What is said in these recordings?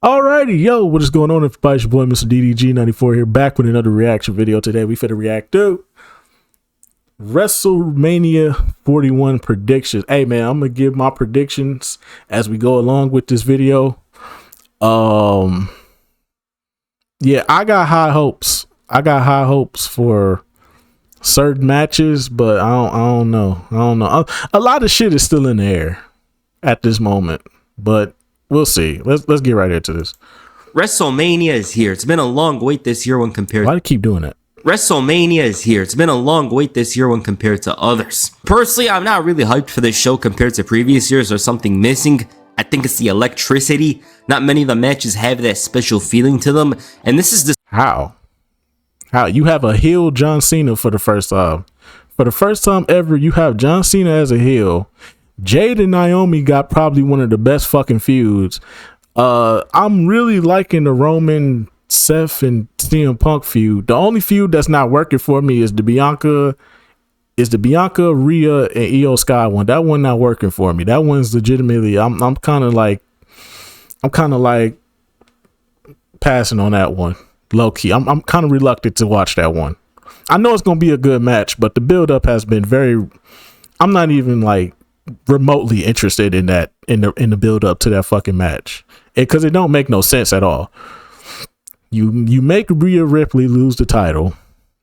Alrighty, yo, what is going on, everybody? It's your boy, Mr. DDG94 here, back with another reaction video. Today, we finna react to WrestleMania 41 predictions. Hey, man, I'm gonna give my predictions as we go along with this video. Yeah, I got high hopes. I got high hopes for certain matches, but I don't know. A lot of shit is still in the air at this moment, but we'll see. Let's get right into this. WrestleMania is here. It's been a long wait this year when compared. Why do you keep doing that? WrestleMania is here. It's been a long wait this year when compared to others. Personally, I'm not really hyped for this show compared to previous years. There's something missing. I think it's the electricity. Not many of the matches have that special feeling to them. And this is the How you have a heel John Cena for the first time. For the first time ever, you have John Cena as a heel. Jade and Naomi got probably one of the best fucking feuds. I'm really liking the Roman, Seth, and CM Punk feud. The only feud that's not working for me is the Bianca, Rhea, and Io Sky one. That one not working for me. That one's legitimately. I'm kind of like passing on that one. Low key, I'm kind of reluctant to watch that one. I know it's gonna be a good match, but the build up has been very. I'm not even like remotely interested in that in the build up to that fucking match, because it don't make no sense at all. You make Rhea Ripley lose the title,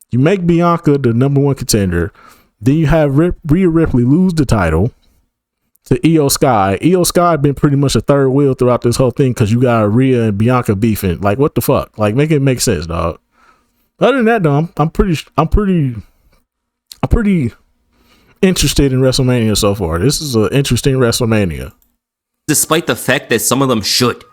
you make Bianca the #1 contender, then you have Rhea Ripley lose the title to Io Sky. Io Sky been pretty much a third wheel throughout this whole thing because you got Rhea and Bianca beefing. Like, what the fuck? Like, make it make sense, dog. Other than that, though, I'm pretty interested in WrestleMania so far. This is an interesting WrestleMania. despite the fact that some of them should.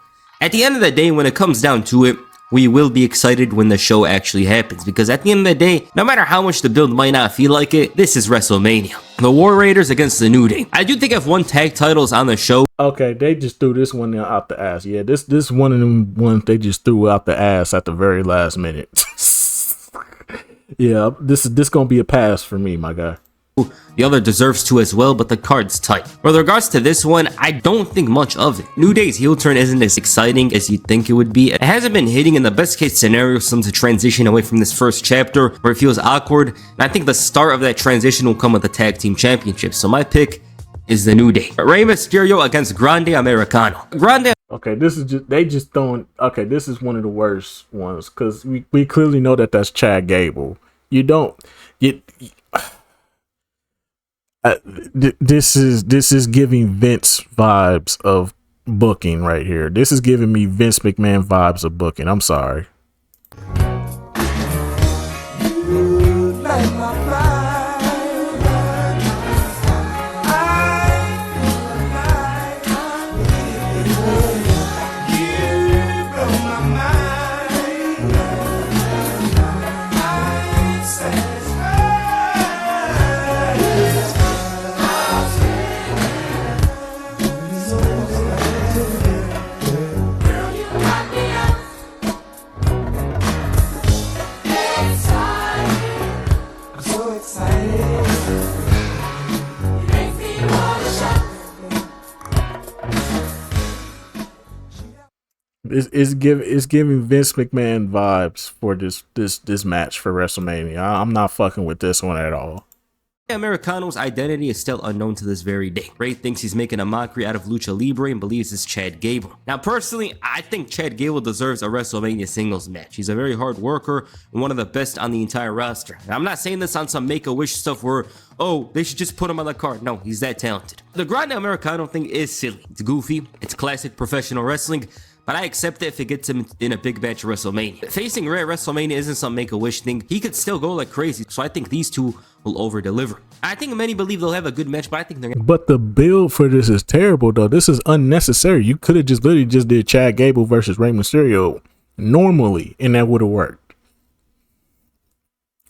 At the end of the day, when it comes down to it, we will be excited when the show actually happens, because at the end of the day, no matter how much the build might not feel like it, this is WrestleMania. The War Raiders against the New Day. I do think if one tag title is on the show. Okay, they just threw this one out the ass. Yeah, this one of them ones they just threw out the ass at the very last minute. Yeah, this gonna be a pass for me, my guy. The other deserves to as well, but the card's tight. With regards to this one, I don't think much of it. New Day's heel turn isn't as exciting as you'd think it would be. It hasn't been hitting in the best case scenario since the transition away from this first chapter, where it feels awkward, and I think the start of that transition will come with the tag team championship. So my pick is the New Day. Rey Mysterio against Grande Americano. Okay, this is just throwing. Okay, this is one of the worst ones because we clearly know that that's Chad Gable. You don't get. This is giving Vince vibes of booking right here. This is giving me Vince McMahon vibes of booking. I'm sorry. It's giving Vince McMahon vibes for this match for WrestleMania. I'm not fucking with this one at all. Americano's identity is still unknown to this very day. Ray thinks he's making a mockery out of Lucha Libre and believes it's Chad Gable. Now, personally, I think Chad Gable deserves a WrestleMania singles match. He's a very hard worker and one of the best on the entire roster. And I'm not saying this on some Make-A-Wish stuff where, oh, they should just put him on the card. No, he's that talented. The Grande Americano thing is silly. It's goofy. It's classic professional wrestling. But I accept it if it gets him in a big match at WrestleMania. Facing Ray at WrestleMania isn't some Make-A-Wish thing. He could still go like crazy, so I think these two will over-deliver. I think many believe they'll have a good match, but I think they're gonna... But the build for this is terrible, though. This is unnecessary. You could have just literally just did Chad Gable versus Rey Mysterio normally, and that would have worked.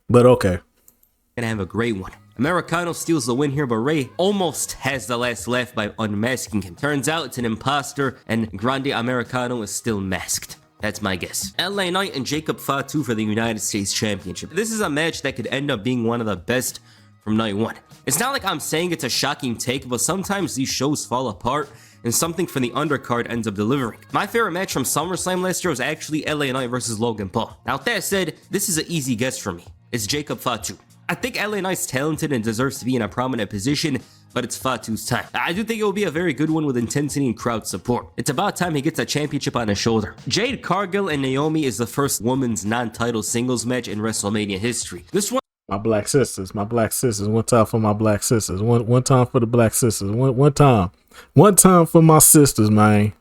But okay. Gonna have a great one. Americano steals the win here, but Ray almost has the last laugh by unmasking him. Turns out it's an imposter, and Grande Americano is still masked. That's my guess. LA Knight and Jacob Fatu for the United States Championship. This is a match that could end up being one of the best from night one. It's not like I'm saying it's a shocking take, but sometimes these shows fall apart and something from the undercard ends up delivering. My favorite match from SummerSlam last year was actually LA Knight versus Logan Paul. Now with that said, this is an easy guess for me. It's Jacob Fatu. I think LA Knight's talented and deserves to be in a prominent position, but it's Fatu's time. I do think it will be a very good one with intensity and crowd support. It's about time he gets a championship on his shoulder. Jade Cargill and Naomi is the first women's non-title singles match in WrestleMania history. This one My black sisters. One time for my black sisters. One time for the black sisters. One time for my sisters, man.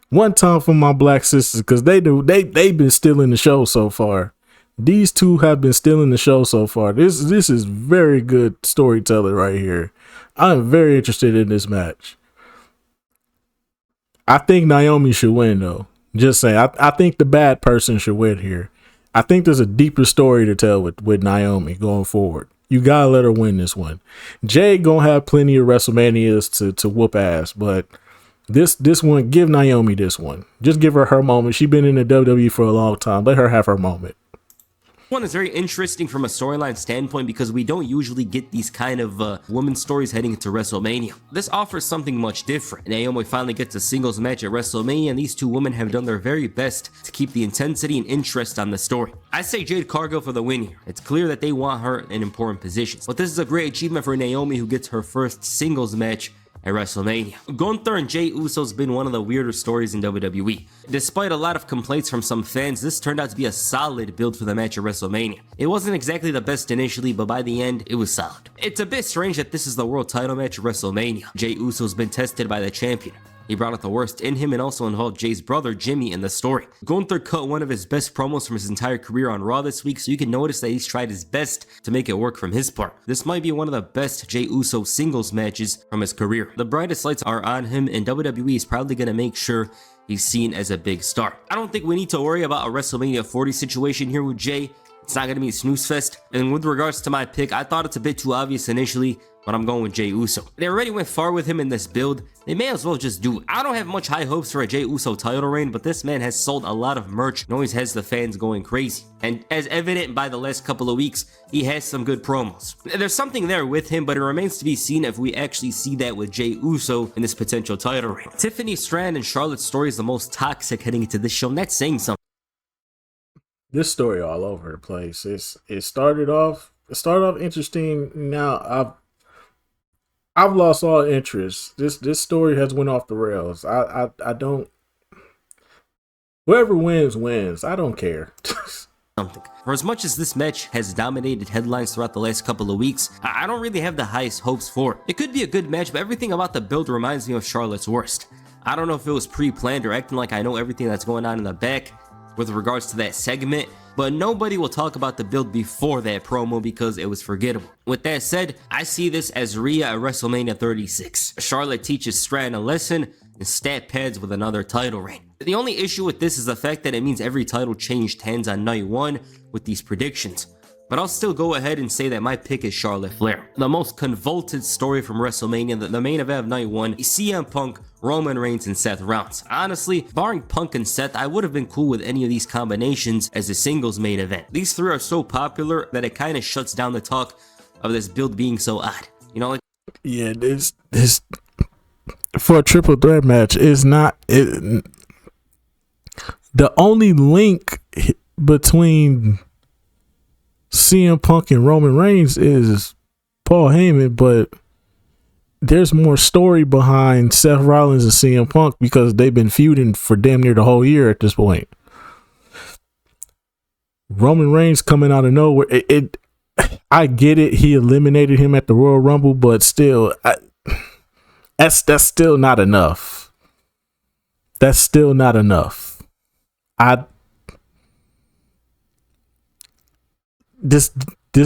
One time for my black sisters, because they've been stealing the show so far. These two have been stealing the show so far. This is very good storytelling right here. I'm very interested in this match. I think Naomi should win though. Just saying. I think the bad person should win here. I think there's a deeper story to tell with Naomi going forward. You gotta let her win this one. Jade gonna have plenty of WrestleManias to whoop ass, but this one, give Naomi this one. Just give her moment. She's been in the WWE for a long time. Let her have her moment. One is very interesting from a storyline standpoint because we don't usually get these kind of women's stories heading into WrestleMania. This offers something much different. Naomi finally gets a singles match at WrestleMania, and these two women have done their very best to keep the intensity and interest on the story. I say Jade Cargill for the win here. It's clear that they want her in important positions, but this is a great achievement for Naomi, who gets her first singles match at WrestleMania. Gunther and Jey Uso's been one of the weirder stories in WWE. Despite a lot of complaints from some fans, this turned out to be a solid build for the match at WrestleMania. It wasn't exactly the best initially, but by the end, it was solid. It's a bit strange that this is the world title match at WrestleMania. Jey Uso's been tested by the champion. He brought out the worst in him and also involved Jay's brother Jimmy in the story. Gunther cut one of his best promos from his entire career on Raw this week, so you can notice that he's tried his best to make it work from his part. This might be one of the best Jey Uso singles matches from his career. The brightest lights are on him, and WWE is probably going to make sure he's seen as a big star. I don't think we need to worry about a WrestleMania 40 situation here with Jay. It's not going to be a snooze fest. And with regards to my pick, I thought it's a bit too obvious initially, but I'm going with Jey Uso. They already went far with him in this build. They may as well just do it. I don't have much high hopes for a Jey Uso title reign, but this man has sold a lot of merch and always has the fans going crazy. And as evident by the last couple of weeks, he has some good promos. There's something there with him, but it remains to be seen if we actually see that with Jey Uso in this potential title reign. Tiffany Strand and Charlotte's story is the most toxic heading into this show, and that's saying something. This story all over the place. It started off interesting. Now I've lost all interest. This story has went off the rails. I don't. Whoever wins. I don't care. Something. For as much as this match has dominated headlines throughout the last couple of weeks, I don't really have the highest hopes for it. It could be a good match, but everything about the build reminds me of Charlotte's worst. I don't know if it was pre-planned or acting like I know everything that's going on in the back with regards to that segment, but nobody will talk about the build before that promo because it was forgettable. With that said, I see this as Rhea at WrestleMania 36. Charlotte teaches Strand a lesson and stat pads with another title reign. The only issue with this is the fact that it means every title changed hands on night one with these predictions. But I'll still go ahead and say that my pick is Charlotte Flair. The most convoluted story from WrestleMania, the main event of night one, is CM Punk, Roman Reigns, and Seth Rollins. Honestly, barring Punk and Seth, I would have been cool with any of these combinations as a singles main event. These three are so popular that it kind of shuts down the talk of this build being so odd. You know, like, yeah, this for a triple threat match is not it. The only link between CM Punk and Roman Reigns is Paul Heyman, but there's more story behind Seth Rollins and CM Punk because they've been feuding for damn near the whole year at this point. Roman Reigns coming out of nowhere, I get it. He eliminated him at the Royal Rumble, but still, that's still not enough. That's still not enough. This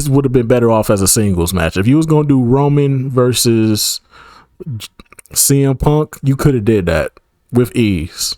would have been better off as a singles match. If you was gonna do Roman versus CM Punk, you could have did that with ease.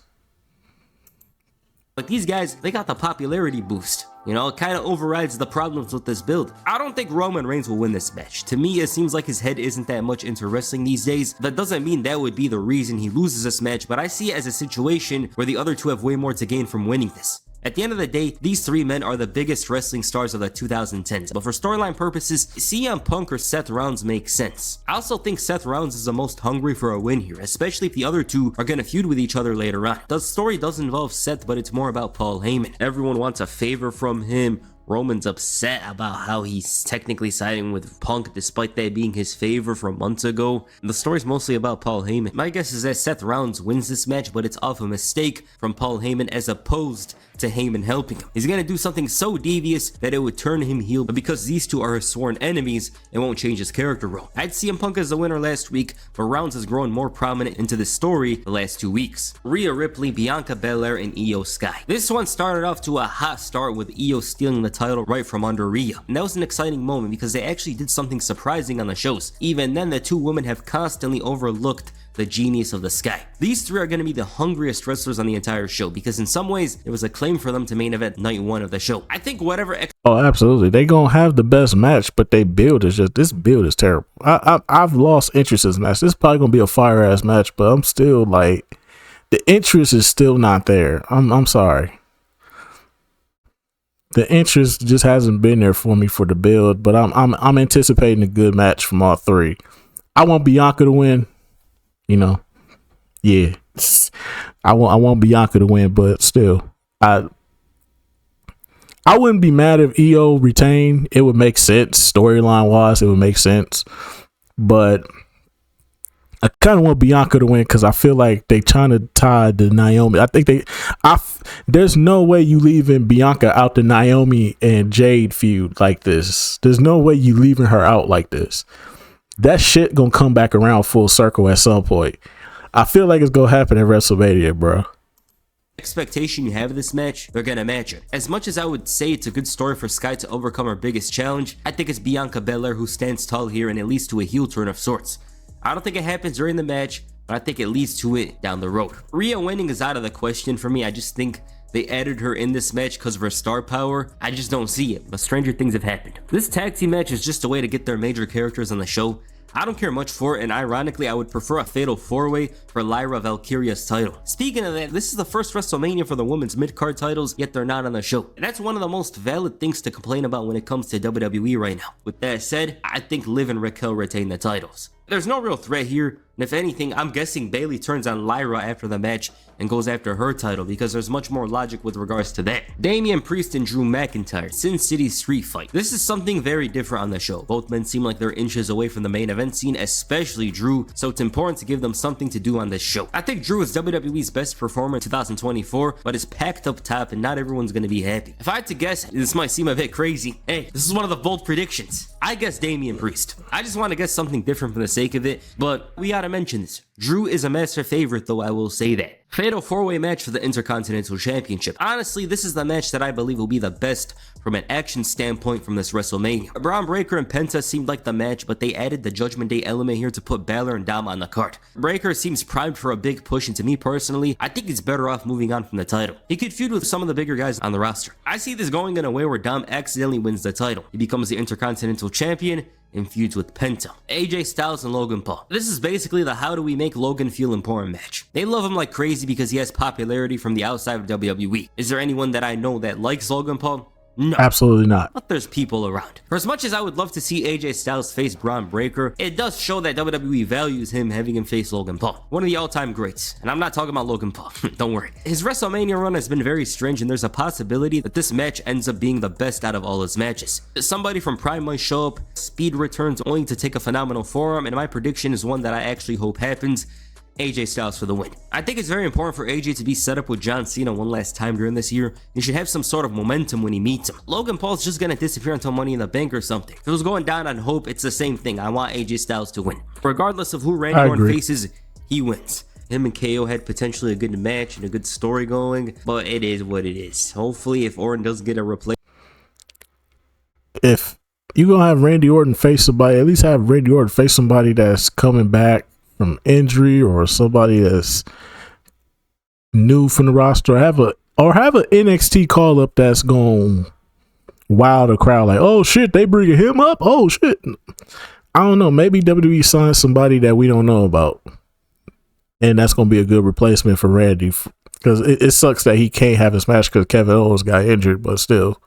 Like these guys, they got the popularity boost. You know, it kind of overrides the problems with this build. I don't think Roman Reigns will win this match. To me, it seems like his head isn't that much into wrestling these days. That doesn't mean that would be the reason he loses this match, but I see it as a situation where the other two have way more to gain from winning this. At the end of the day, these three men are the biggest wrestling stars of the 2010s, but for storyline purposes, CM Punk or Seth Rollins makes sense. I also think Seth Rollins is the most hungry for a win here, especially if the other two are gonna feud with each other later on. The story does involve Seth, but it's more about Paul Heyman. Everyone wants a favor from him. Roman's upset about how he's technically siding with Punk despite that being his favor from months ago. The story's mostly about Paul Heyman. My guess is that Seth Rollins wins this match, but it's off a mistake from Paul Heyman as opposed to Heyman helping him. He's gonna do something so devious that it would turn him heel, but because these two are his sworn enemies, it won't change his character role. I had CM Punk as the winner last week, but Rollins has grown more prominent into the story the last 2 weeks. Rhea Ripley, Bianca Belair, and Io Sky. This one started off to a hot start with Io stealing the title right from under Rhea. And that was an exciting moment because they actually did something surprising on the shows. Even then, the two women have constantly overlooked the genius of the Sky. These three are going to be the hungriest wrestlers on the entire show because in some ways it was a claim for them to main event night one of the show. I think whatever Oh, absolutely. They gonna have the best match, but they build is just, this build is terrible. I've lost interest in this match. This is probably gonna be a fire ass match, but I'm still like, the interest is still not there. I'm sorry. The interest just hasn't been there for me for the build, but I'm anticipating a good match from all three. I want Bianca to win. You know, yeah, I want Bianca to win, but still, I wouldn't be mad if Io retained. It would make sense storyline wise. It would make sense, but I kind of want Bianca to win because I feel like they trying to tie the Naomi. I think there's no way you leaving Bianca out the Naomi and Jade feud like this. There's no way you leaving her out like this. That shit gonna come back around full circle at some point. I feel like it's gonna happen at WrestleMania, bro. Expectation you have of this match, they're gonna match it. As much as I would say it's a good story for Sky to overcome her biggest challenge, I think it's Bianca Belair who stands tall here and it leads to a heel turn of sorts. I don't think it happens during the match, but I think it leads to it down the road. Rhea winning is out of the question for me. I just think they added her in this match because of her star power. I just don't see it, but stranger things have happened. This tag team match is just a way to get their major characters on the show. I don't care much for it, and ironically, I would prefer a fatal 4-way for Lyra Valkyria's title. Speaking of that, this is the first WrestleMania for the women's mid-card titles, yet they're not on the show. And that's one of the most valid things to complain about when it comes to WWE right now. With that said, I think Liv and Raquel retain the titles. There's no real threat here, and if anything, I'm guessing Bayley turns on Lyra after the match and goes after her title because there's much more logic with regards to that. Damian Priest and Drew McIntyre, Sin City street fight. This is something very different on the show. Both men seem like they're inches away from the main event scene, especially Drew, so it's important to give them something to do on this show. I think Drew is WWE's best performer in 2024, but is packed up top and not everyone's gonna be happy. If I had to guess, this might seem a bit crazy. Hey, this is one of the bold predictions. I guess Damian Priest. I just want to guess something different for the sake of it, but we gotta mention this. Drew is a master favorite though, I will say that. Fatal 4-way match for the Intercontinental Championship. Honestly, this is the match that I believe will be the best from an action standpoint from this WrestleMania. Braun Breaker and Penta seemed like the match, but they added the Judgment Day element here to put Balor and Dom on the card. Breaker seems primed for a big push, and to me personally, I think he's better off moving on from the title. He could feud with some of the bigger guys on the roster. I see this going in a way where Dom accidentally wins the title. He becomes the Intercontinental Champion and feuds with Penta, AJ Styles, and Logan Paul. This is basically the how do we make Logan feel important match. They love him like crazy because he has popularity from the outside of WWE. Is there anyone that I know that likes Logan Paul? No. Absolutely not. But there's people around. For as much as I would love to see AJ Styles face Braun Breaker, it does show that WWE values him having him face Logan Paul. One of the all-time greats. And I'm not talking about Logan Paul. Don't worry. His WrestleMania run has been very strange, and there's a possibility that this match ends up being the best out of all his matches. Somebody from Prime might show up, Speed returns only to take a phenomenal forearm, and my prediction is one that I actually hope happens. AJ Styles for the win. I think it's very important for AJ to be set up with John Cena one last time during this year. He should have some sort of momentum when he meets him. Logan Paul's just gonna disappear until Money in the Bank or something. If it was going down on Hope, it's the same thing. I want AJ Styles to win. Regardless of who Randy Orton faces, he wins. Him and KO had potentially a good match and a good story going, but it is what it is. Hopefully, if Orton does get a replacement, if you're gonna have Randy Orton face somebody, at least have Randy Orton face somebody that's coming back from injury or somebody that's new from the roster. Have a NXT call up that's going wow the crowd, like, oh shit, they bringing him up, oh shit. I don't know, maybe WWE signed somebody that we don't know about, and that's gonna be a good replacement for Randy. Because it sucks that he can't have his match because Kevin Owens got injured, but still.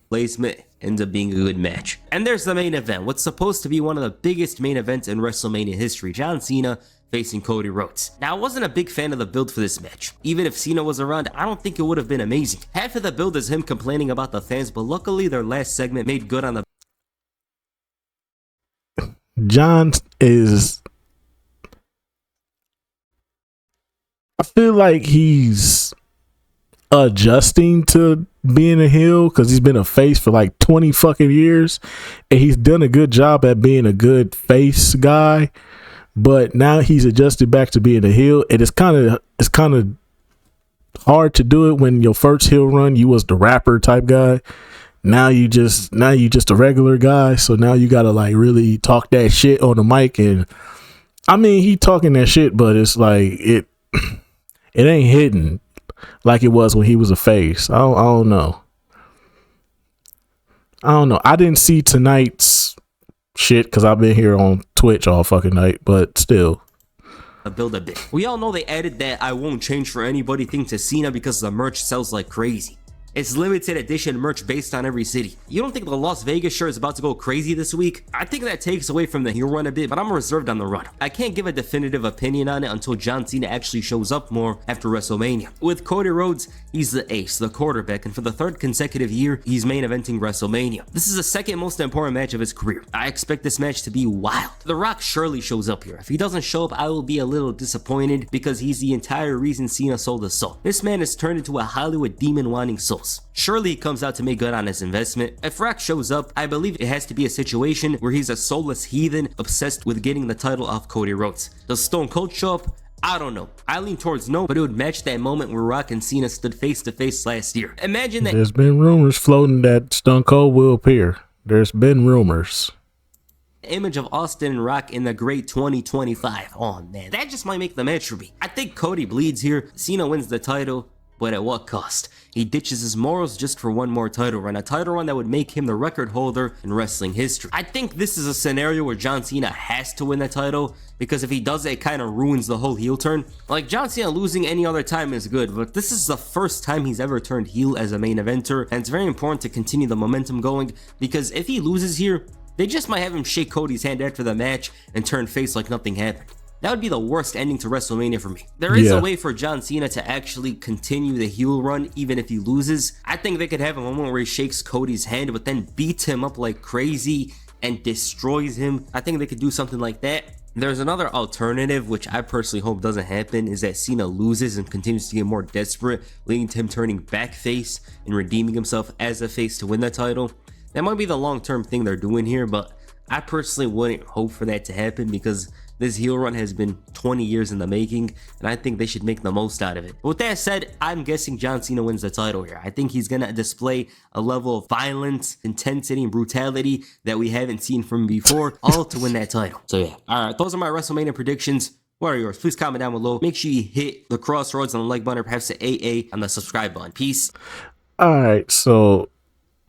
Placement ends up being a good match. And there's the main event, what's supposed to be one of the biggest main events in WrestleMania history. John Cena facing Cody Rhodes. Now, I wasn't a big fan of the build for this match. Even if Cena was around, I don't think it would have been amazing. Half of the build is him complaining about the fans, but luckily their last segment made good on the... John is... I feel like he's adjusting to being a heel because he's been a face for like 20 fucking years, and he's done a good job at being a good face guy, but now he's adjusted back to being a heel. And it's kind of hard to do it when your first heel run you was the rapper type guy. Now you just a regular guy, so now you gotta like really talk that shit on the mic. And I mean, he talking that shit, but it's like it ain't hitting like it was when he was a face. I don't know. I didn't see tonight's shit because I've been here on Twitch all fucking night, but still. Build a bit. We all know they added that "I won't change for anybody" thing to Cena because the merch sells like crazy. It's limited edition merch based on every city. You don't think the Las Vegas shirt is about to go crazy this week? I think that takes away from the heel run a bit, but I'm reserved on the run. I can't give a definitive opinion on it until John Cena actually shows up more after WrestleMania. With Cody Rhodes, he's the ace, the quarterback, and for the third consecutive year, he's main eventing WrestleMania. This is the second most important match of his career. I expect this match to be wild. The Rock surely shows up here. If he doesn't show up, I will be a little disappointed because he's the entire reason Cena sold his soul. This man has turned into a Hollywood demon wanting souls. Surely he comes out to make good on his investment. If Rock shows up, I believe it has to be a situation where he's a soulless heathen obsessed with getting the title off Cody Rhodes. Does Stone Cold show up? I don't know. I lean towards no, but it would match that moment where Rock and Cena stood face to face last year. Imagine that. There's been rumors floating that Stone Cold will appear. There's been rumors. Image of Austin and Rock in the great 2025. Oh man, that just might make the match for me. I think Cody bleeds here. Cena wins the title. But at what cost? He ditches his morals just for one more title run, a title run that would make him the record holder in wrestling history. I think this is a scenario where John Cena has to win the title, because if he does it kind of ruins the whole heel turn. Like, John Cena losing any other time is good, but this is the first time he's ever turned heel as a main eventer, and it's very important to continue the momentum going, because if he loses here, they just might have him shake Cody's hand after the match and turn face like nothing happened. That would be the worst ending to WrestleMania for me. There is a way for John Cena to actually continue the heel run even if he loses. I think they could have a moment where he shakes Cody's hand but then beats him up like crazy and destroys him. I think they could do something like that. There's another alternative, which I personally hope doesn't happen, is that Cena loses and continues to get more desperate, leading to him turning back face and redeeming himself as a face to win the title. That might be the long-term thing they're doing here, but I personally wouldn't hope for that to happen because this heel run has been 20 years in the making, and I think they should make the most out of it. But with that said, I'm guessing John Cena wins the title here. I think he's going to display a level of violence, intensity, and brutality that we haven't seen from before, all to win that title. So yeah, alright, those are my WrestleMania predictions. What are yours? Please comment down below. Make sure you hit the crossroads on the like button, or perhaps the AA on the subscribe button. Peace. Alright, so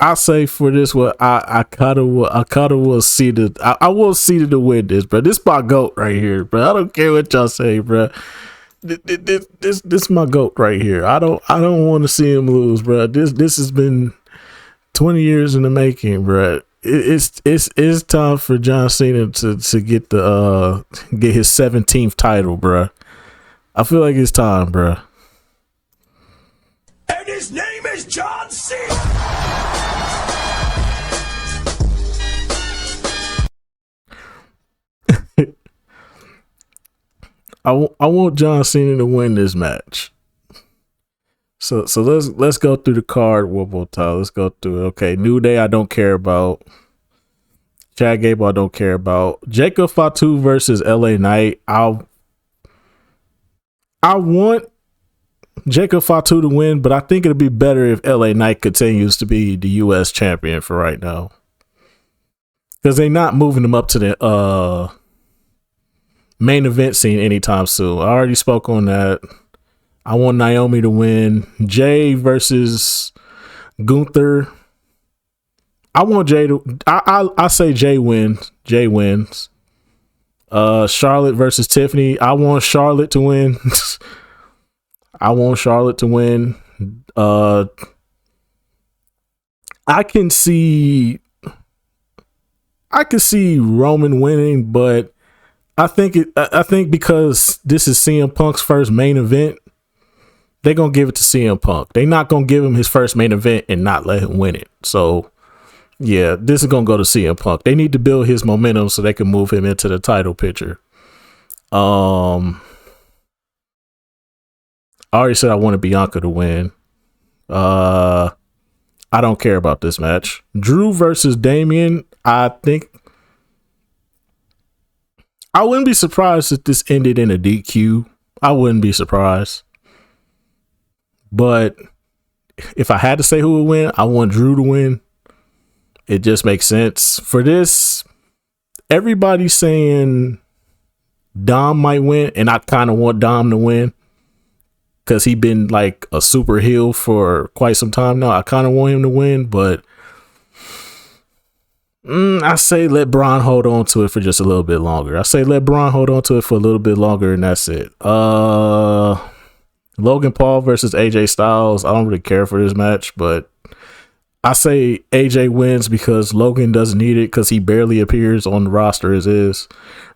I say for this one, I kind of will see I will see to win this, bro. This my GOAT right here, bro. I don't care what y'all say, bro. This my GOAT right here. I don't want to see him lose, bro. This has been 20 years in the making, bro. It's time for John Cena to get get his 17th title, bro. I feel like it's time, bro. And his name is John Cena. I want John Cena to win this match. So let's go through the card one more time. Let's go through it. Okay, New Day I don't care about. Chad Gable I don't care about. Jacob Fatu versus LA Knight. I want Jacob Fatu to win, but I think it'd be better if LA Knight continues to be the US champion for right now. Because they're not moving him up to the main event scene anytime soon. I already spoke on that. I want Naomi to win. Jay versus Gunther. I want Jay to. I say Jay wins. Jay wins. Charlotte versus Tiffany. I want Charlotte to win. I want Charlotte to win. I can see Roman winning, but I think because this is CM Punk's first main event, they're gonna give it to CM Punk. They're not gonna give him his first main event and not let him win it. So yeah, this is gonna go to CM Punk. They need to build his momentum so they can move him into the title picture. I already said I wanted Bianca to win. I don't care about this match. Drew versus Damian. I think I wouldn't be surprised if this ended in a DQ. I wouldn't be surprised. But if I had to say who would win, I want Drew to win. It just makes sense. For this, everybody's saying Dom might win, and I kind of want Dom to win because he's been like a super heel for quite some time now. I kind of want him to win, but I say let Braun hold on to it for just a little bit longer. And that's it. Logan Paul versus AJ Styles. I don't really care for this match, but I say AJ wins because Logan doesn't need it because he barely appears on the roster as is.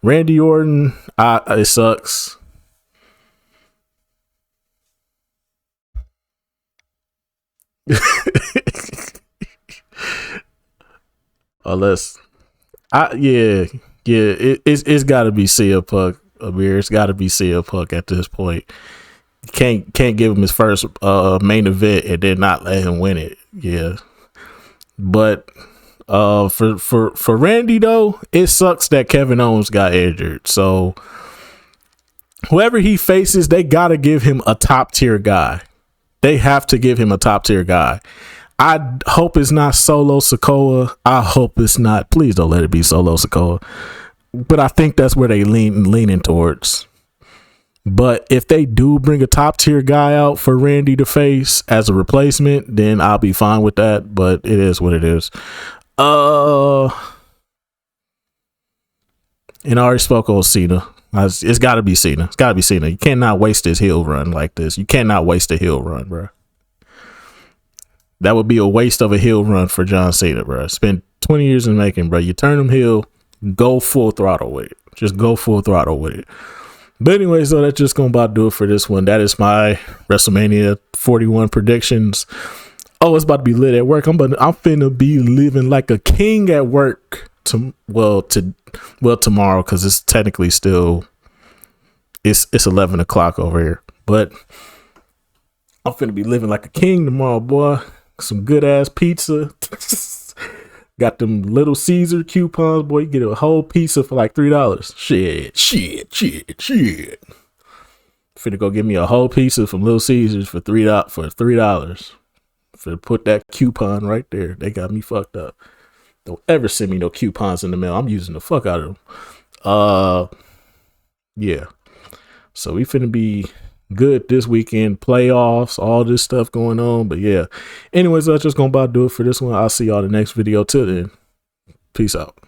Randy Orton, it sucks. Unless it's got to be CM Punk. Amir, it's got to be CM Punk at this point. Can't give him his first main event and then not let him win it. Yeah, but for Randy though, it sucks that Kevin Owens got injured. So whoever he faces, they gotta give him a top tier guy. They have to give him a top tier guy. I hope it's not Solo Sikoa. I hope it's not. Please don't let it be Solo Sikoa. But I think that's where they leaning towards. But if they do bring a top tier guy out for Randy to face as a replacement, then I'll be fine with that. But it is what it is. And I already spoke on Cena. It's got to be Cena. It's got to be Cena. You cannot waste this heel run like this. You cannot waste a heel run, bro. That would be a waste of a heel run for John Cena, bro. It's been 20 years in making, bro. You turn him heel, go full throttle with it. Just go full throttle with it. But anyways, though, that's just going to about do it for this one. That is my WrestleMania 41 predictions. Oh, it's about to be lit at work. I'm finna be living like a king at work. Tomorrow, because it's technically still it's 11 o'clock over here. But I'm finna be living like a king tomorrow, boy. Some good ass pizza. Got them Little Caesar coupons, boy. You get a whole pizza for like $3. Shit. Finna go get me a whole pizza from Little Caesars for $3. Finna put that coupon right there. They got me fucked up. Don't ever send me no coupons in the mail. I'm using the fuck out of them. Yeah. So we finna be good this weekend. Playoffs, all this stuff going on. But yeah. Anyways, that's just gonna about do it for this one. I'll see y'all in the next video. Till then, peace out.